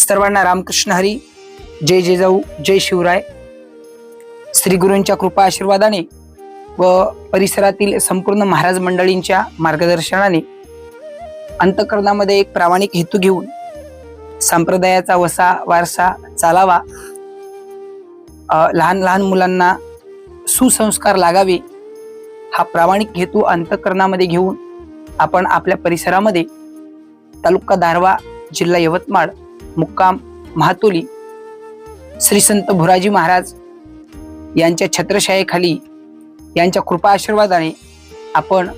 सर्वांना रामकृष्ण हरी. जय जिजाऊ, जय शिवराय. श्री गुरूंच्या कृपा आशीर्वादाने व परिसरातील संपूर्ण महाराज मंडळींच्या मार्गदर्शनाने अंतःकरणामध्ये एक प्रामाणिक हेतू घेऊन संप्रदायाचा वसा वारसा चालावा, लहान लहान मुलांना सुसंस्कार लागावे, हा प्रामाणिक हेतू अंतःकरणामध्ये घेऊन आपण आपल्या परिसरामध्ये तालुका दारवा, जिल्हा यवतमाळ, मुक्काम महातोली, श्री संत भुराजी महाराज यांच्या छत्रछायेखाली यांच्या कृपा आशीर्वादाने आपण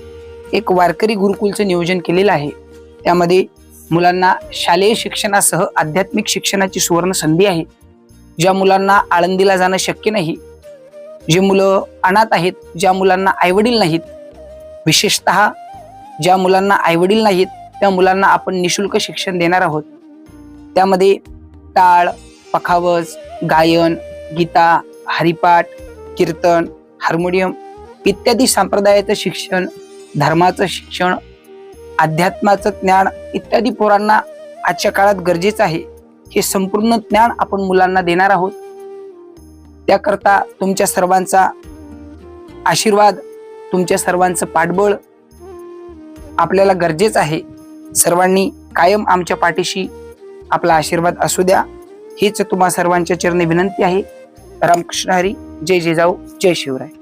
एक वारकरी गुरुकुलचं नियोजन केलेलं आहे. त्यामध्ये मुलांना शालेय शिक्षणासह आध्यात्मिक शिक्षणाची सुवर्ण संधी आहे. ज्या मुलांना आळंदीला जाणं शक्य नाही, जे मुलं अनाथ आहेत, ज्या मुलांना आईवडील नाहीत, विशेषतः ज्या मुलांना आईवडील नाहीत त्या मुलांना आपण निशुल्क शिक्षण देणार आहोत. त्यामध्ये टाळ, पखावज, गायन, गीता, हरिपाठ, कीर्तन, हार्मोनियम इत्यादी संप्रदायाचं शिक्षण, धर्माचं शिक्षण, अध्यात्माचं ज्ञान इत्यादी पोरांना आजच्या काळात गरजेचं आहे. हे संपूर्ण ज्ञान आपण मुलांना देणार आहोत. त्याकरता तुमच्या सर्वांचा आशीर्वाद, तुमच्या सर्वांचं पाठबळ आपल्याला गरजेचं आहे. सर्वांनी कायम आमच्या पाठीशी आपला आशीर्वाद असू द्या, हीच तुम्हा सर्वांच्या चरणी विनंती आहे. रामकृष्ण हरी. जय जिजाऊ, जय शिवराय.